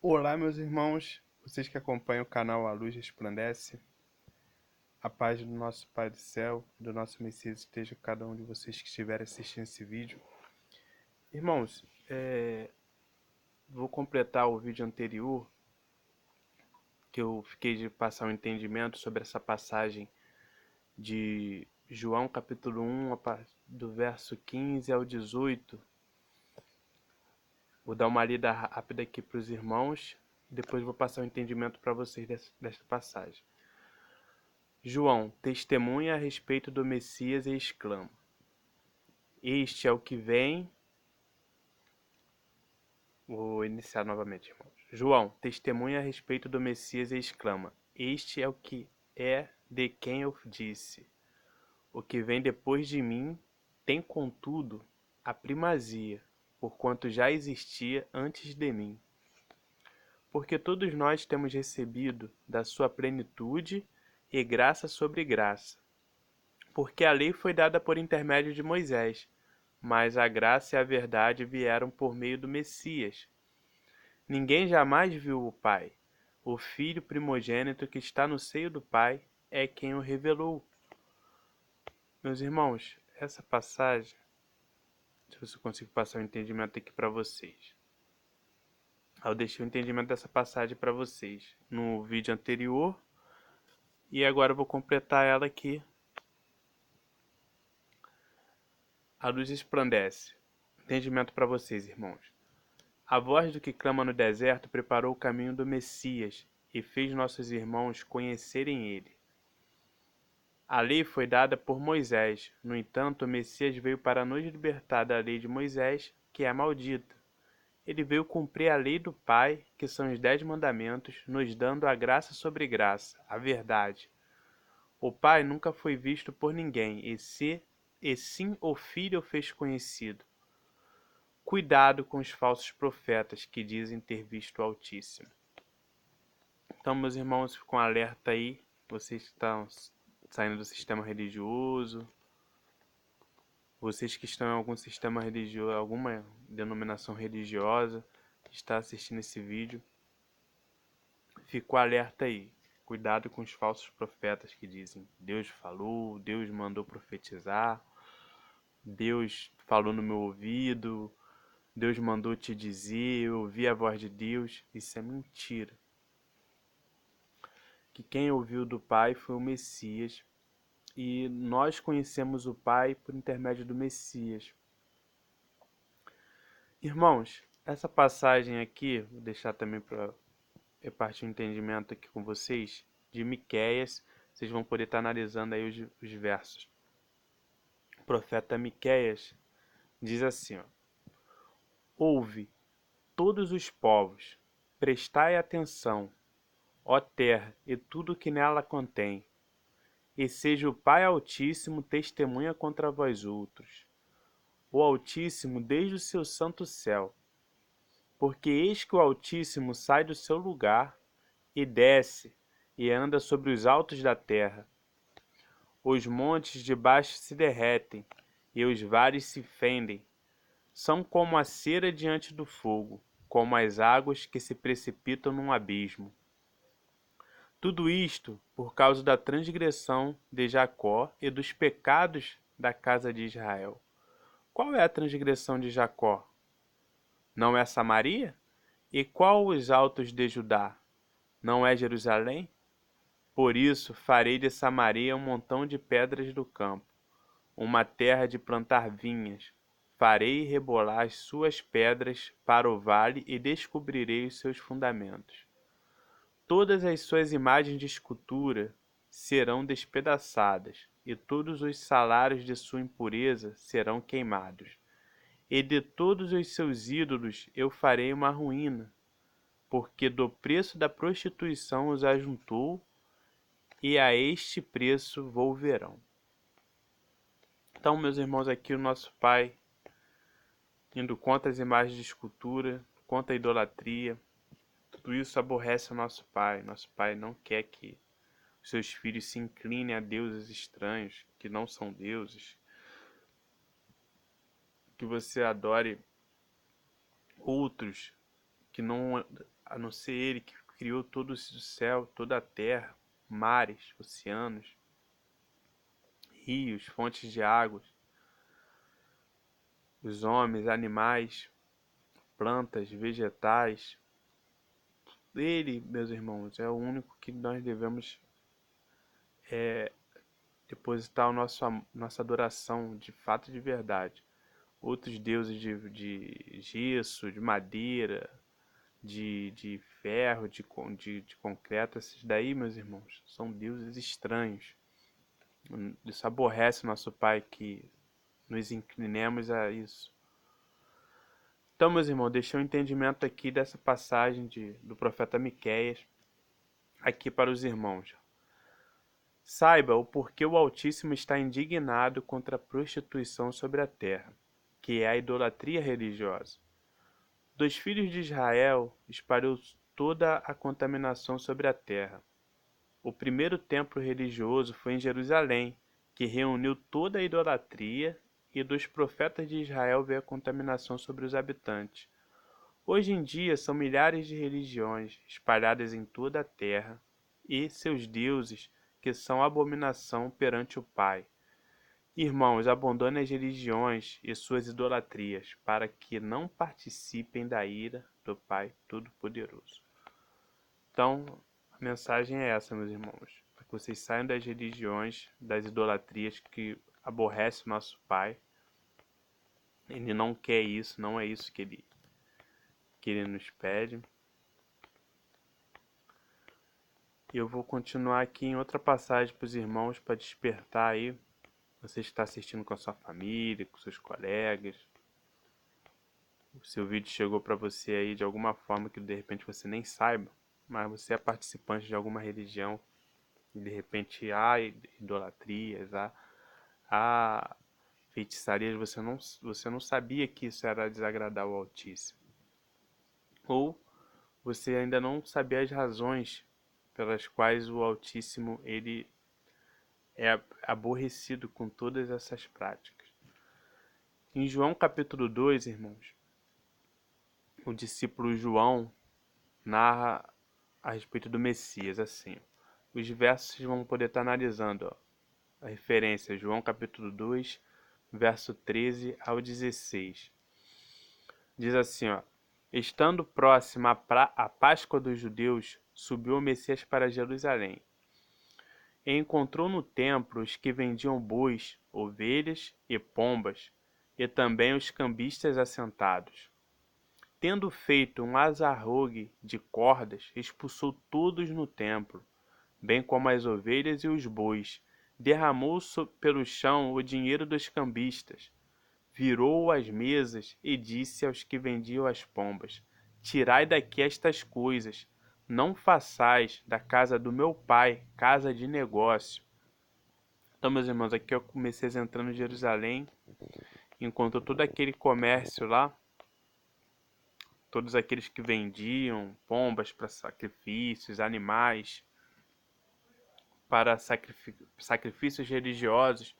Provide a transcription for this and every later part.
Olá, meus irmãos, vocês que acompanham o canal A Luz Resplandece, a paz do nosso Pai do Céu, do nosso Messias esteja com cada um de vocês que estiverem assistindo esse vídeo. Irmãos, vou completar o vídeo anterior, que eu fiquei de passar um entendimento sobre essa passagem de João capítulo 1, do verso 15 ao 18. Vou dar uma lida rápida aqui para os irmãos, e depois vou passar o entendimento para vocês desta passagem. João testemunha a respeito do Messias e exclama: Este é o que vem. Vou iniciar novamente, irmãos. João testemunha a respeito do Messias e exclama: Este é o que é de quem eu disse. O que vem depois de mim tem, contudo, a primazia, porquanto já existia antes de mim. Porque todos nós temos recebido da sua plenitude e graça sobre graça. Porque a lei foi dada por intermédio de Moisés, mas a graça e a verdade vieram por meio do Messias. Ninguém jamais viu o Pai. O Filho primogênito que está no seio do Pai é quem o revelou. Meus irmãos, essa passagem, deixa eu ver se eu consigo passar o entendimento aqui para vocês. Eu deixei o entendimento dessa passagem para vocês no vídeo anterior e agora eu vou completar ela aqui. A luz resplandece. Entendimento para vocês, irmãos. A voz do que clama no deserto preparou o caminho do Messias e fez nossos irmãos conhecerem ele. A lei foi dada por Moisés, no entanto, o Messias veio para nos libertar da lei de Moisés, que é maldita. Ele veio cumprir a lei do Pai, que são os 10 mandamentos, nos dando a graça sobre graça, a verdade. O Pai nunca foi visto por ninguém, e sim o Filho o fez conhecido. Cuidado com os falsos profetas que dizem ter visto o Altíssimo. Então, meus irmãos, ficam alerta aí, vocês que estão saindo do sistema religioso, vocês que estão em algum sistema religioso, alguma denominação religiosa, que está assistindo esse vídeo, ficou alerta aí. Cuidado com os falsos profetas que dizem Deus falou, Deus mandou profetizar, Deus falou no meu ouvido, Deus mandou te dizer, eu ouvi a voz de Deus. Isso é mentira. Que quem ouviu do Pai foi o Messias, e nós conhecemos o Pai por intermédio do Messias. Irmãos, essa passagem aqui, vou deixar também para repartir um entendimento aqui com vocês, de Miqueias, vocês vão poder estar analisando aí os versos. O profeta Miqueias diz assim, ó: Ouve, todos os povos, prestai atenção, ó terra, e tudo que nela contém, e seja o Pai Altíssimo testemunha contra vós outros, o Altíssimo desde o seu santo céu. Porque eis que o Altíssimo sai do seu lugar e desce, e anda sobre os altos da terra. Os montes de baixo se derretem, e os vales se fendem. São como a cera diante do fogo, como as águas que se precipitam num abismo. Tudo isto por causa da transgressão de Jacó e dos pecados da casa de Israel. Qual é a transgressão de Jacó? Não é Samaria? E qual os altos de Judá? Não é Jerusalém? Por isso farei de Samaria um montão de pedras do campo, uma terra de plantar vinhas. Farei rebolar as suas pedras para o vale e descobrirei os seus fundamentos. Todas as suas imagens de escultura serão despedaçadas, e todos os salários de sua impureza serão queimados. E de todos os seus ídolos eu farei uma ruína, porque do preço da prostituição os ajuntou, e a este preço volverão. Então, meus irmãos, aqui o nosso Pai, indo contra as imagens de escultura, contra a idolatria, tudo isso aborrece o nosso Pai. Nosso Pai não quer que os seus filhos se inclinem a deuses estranhos, que não são deuses, que você adore outros que não, a não ser Ele que criou todo o céu, toda a terra, mares, oceanos, rios, fontes de águas, os homens, animais, plantas, vegetais. Ele, meus irmãos, é o único que nós devemos depositar nossa adoração de fato e de verdade. Outros deuses de gesso, de madeira, de ferro, de concreto, esses daí, meus irmãos, são deuses estranhos. Isso aborrece nosso Pai que nos inclinemos a isso. Então, meus irmãos, deixei um entendimento aqui dessa passagem do profeta Miqueias aqui para os irmãos. Saiba o porquê o Altíssimo está indignado contra a prostituição sobre a terra, que é a idolatria religiosa. Dos filhos de Israel espalhou toda a contaminação sobre a terra. O primeiro templo religioso foi em Jerusalém, que reuniu toda a idolatria, e dos profetas de Israel veio a contaminação sobre os habitantes. Hoje em dia são milhares de religiões espalhadas em toda a terra, e seus deuses que são abominação perante o Pai. Irmãos, abandonem as religiões e suas idolatrias, para que não participem da ira do Pai Todo-Poderoso. Então, a mensagem é essa, meus irmãos, para que vocês saiam das religiões, das idolatrias que aborrecem o nosso Pai. Ele não quer isso, não é isso que ele nos pede. Eu vou continuar aqui em outra passagem para os irmãos, para despertar aí. Você está assistindo com a sua família, com seus colegas. O seu vídeo chegou para você aí de alguma forma que de repente você nem saiba, mas você é participante de alguma religião e de repente há idolatrias, há feitiçarias, você não sabia que isso era desagradar ao Altíssimo. Ou você ainda não sabia as razões pelas quais o Altíssimo ele é aborrecido com todas essas práticas. Em João capítulo 2, irmãos, o discípulo João narra a respeito do Messias assim. Os versos vocês vão poder estar analisando. A referência, João capítulo 2, verso 13 ao 16. Diz assim, estando próxima a Páscoa dos judeus, subiu o Messias para Jerusalém. E encontrou no templo os que vendiam bois, ovelhas e pombas, e também os cambistas assentados. Tendo feito um azarrogue de cordas, expulsou todos no templo, bem como as ovelhas e os bois. Derramou pelo chão o dinheiro dos cambistas. Virou as mesas e disse aos que vendiam as pombas: tirai daqui estas coisas, não façais da casa do meu pai casa de negócio. Então, meus irmãos, aqui eu comecei entrando em Jerusalém, encontrou todo aquele comércio lá, todos aqueles que vendiam pombas para sacrifícios, animais, para sacrifícios religiosos,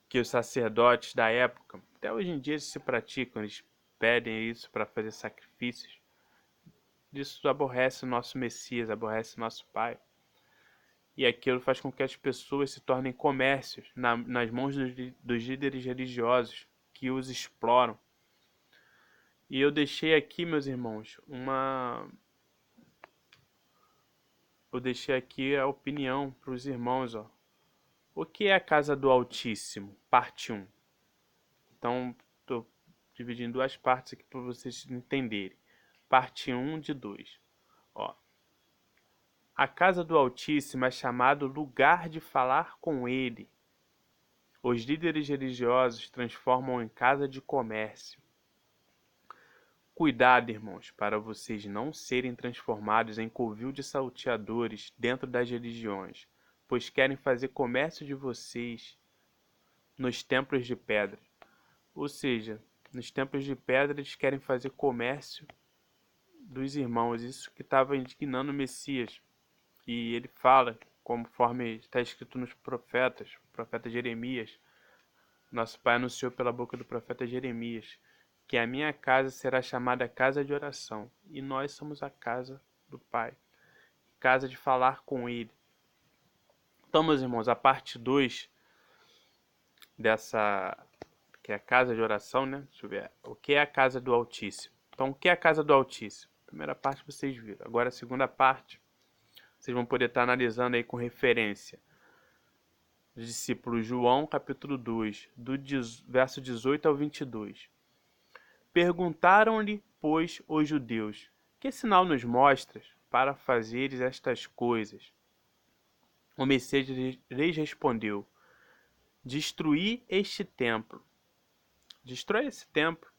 que os sacerdotes da época, até hoje em dia eles se praticam, eles pedem isso para fazer sacrifícios. Isso aborrece o nosso Messias, aborrece o nosso Pai. E aquilo faz com que as pessoas se tornem comércios nas mãos dos líderes religiosos que os exploram. E eu deixei aqui, meus irmãos, eu deixei aqui a opinião para os irmãos. O que é a casa do Altíssimo? Parte 1. Então, estou dividindo em duas partes aqui para vocês entenderem. Parte 1 de 2. A casa do Altíssimo é chamado lugar de falar com Ele. Os líderes religiosos transformam em casa de comércio. Cuidado, irmãos, para vocês não serem transformados em covil de salteadores dentro das religiões, pois querem fazer comércio de vocês nos templos de pedra. Ou seja, nos templos de pedra eles querem fazer comércio dos irmãos. Isso que estava indignando o Messias. E ele fala, conforme está escrito nos profeta Jeremias. Nosso Pai anunciou pela boca do profeta Jeremias que a minha casa será chamada casa de oração, e nós somos a casa do Pai, casa de falar com Ele. Então, meus irmãos, a parte 2 dessa, que é a casa de oração, né? Deixa eu ver, o que é a casa do Altíssimo? Então, o que é a casa do Altíssimo? Primeira parte vocês viram. Agora, a segunda parte, vocês vão poder estar analisando aí com referência. Os discípulos João, capítulo 2, do verso 18 ao 22. Perguntaram-lhe, pois, os judeus: que sinal nos mostras para fazeres estas coisas? O Messias lhes respondeu: destruí este templo. Destrói esse templo,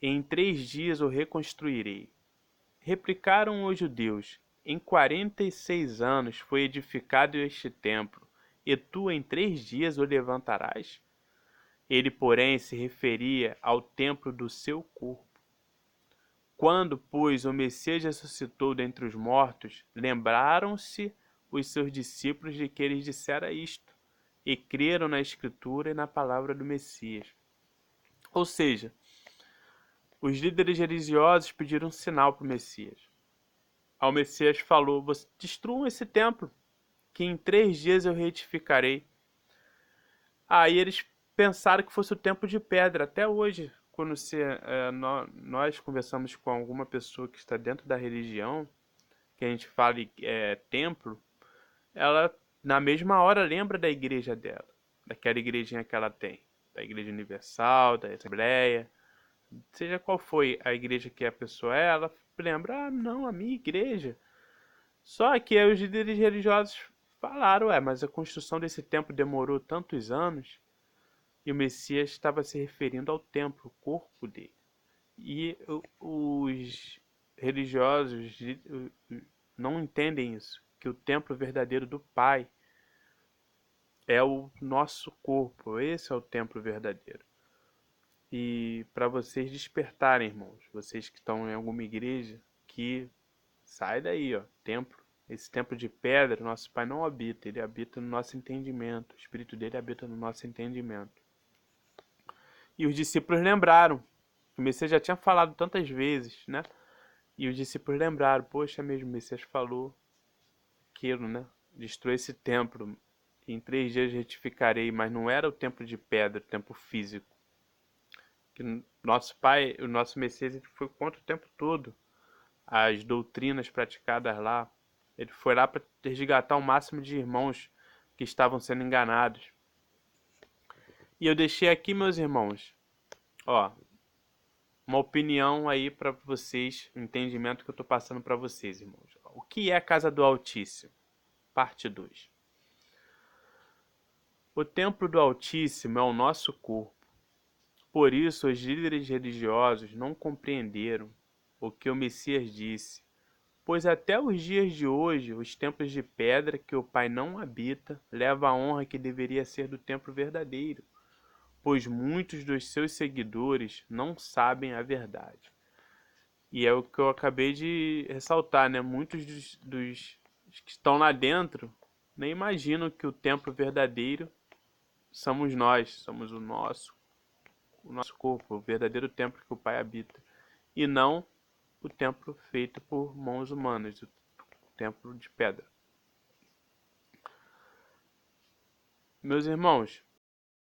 e em 3 dias o reconstruirei. Replicaram os judeus: em 46 anos foi edificado este templo, e tu em 3 dias o levantarás? Ele, porém, se referia ao templo do seu corpo. Quando, pois, o Messias ressuscitou dentre os mortos, lembraram-se os seus discípulos de que ele dissera isto, e creram na Escritura e na palavra do Messias. Ou seja, os líderes religiosos pediram um sinal para o Messias. Ao Messias falou: destruam esse templo, que em 3 dias eu reedificarei. Aí eles pensaram que fosse o templo de pedra. Até hoje, quando nós conversamos com alguma pessoa que está dentro da religião, que a gente fala templo, ela na mesma hora lembra da igreja dela, daquela igrejinha que ela tem, da Igreja Universal, da Assembleia, seja qual foi a igreja que a pessoa é, ela lembra: ah, não, a minha igreja. Só que aí os líderes religiosos falaram: mas a construção desse templo demorou tantos anos. E o Messias estava se referindo ao templo, o corpo dele. E os religiosos não entendem isso, que o templo verdadeiro do Pai é o nosso corpo, esse é o templo verdadeiro. E para vocês despertarem, irmãos, vocês que estão em alguma igreja, que sai daí, ó, templo. Esse templo de pedra, nosso Pai não habita, ele habita no nosso entendimento. O Espírito dele habita no nosso entendimento. E os discípulos lembraram. O Messias já tinha falado tantas vezes, né? E os discípulos lembraram: poxa, mesmo, o Messias falou aquilo, né? Destruir esse templo, em 3 dias retificarei. Mas não era o templo de pedra, o templo físico. Que nosso Pai, o nosso Messias, ele foi contra o tempo todo as doutrinas praticadas lá. Ele foi lá para resgatar o máximo de irmãos que estavam sendo enganados. E eu deixei aqui, meus irmãos, ó, uma opinião aí para vocês, um entendimento que eu estou passando para vocês, irmãos. O que é a casa do Altíssimo? Parte 2. O templo do Altíssimo é o nosso corpo. Por isso, os líderes religiosos não compreenderam o que o Messias disse, pois até os dias de hoje, os templos de pedra que o Pai não habita levam a honra que deveria ser do templo verdadeiro, pois muitos dos seus seguidores não sabem a verdade. E é o que eu acabei de ressaltar, né? Muitos dos que estão lá dentro nem imaginam que o templo verdadeiro somos nós, somos o nosso corpo, o verdadeiro templo que o Pai habita, e não o templo feito por mãos humanas, o templo de pedra. Meus irmãos,